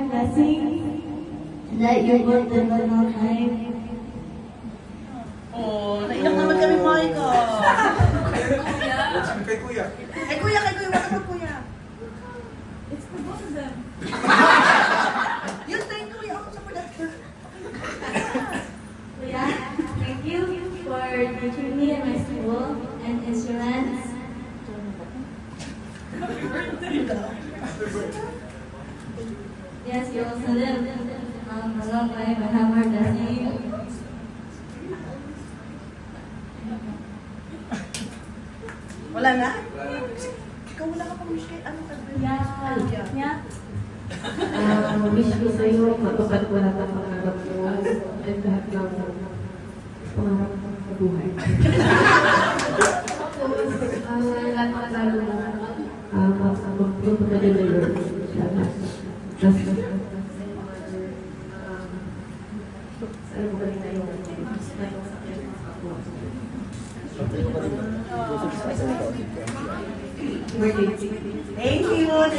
blessings, and that you will live a long life. Oh, naiyak naman kami, Monica. Kay Kuya. Kay Kuya, wala ka Kuya. It's the both of them. Yun, thank Kuya ako sa production. Kuya, thank you for teaching me in my school and instruments. Yes, you also live a long life and have more blessings. Wala na? Ikaw wala ka pang wish kay ano ka? Yeah. Wish ko sa'yo, matupad ko lahat ng pangarap mo at lahat ng pangarap mo sa buhay. Tapos, lahat ng talo mo, magpapag-deliver siya. Tapos, sana mo galing na yung sakit ako. Birthday. Thank you.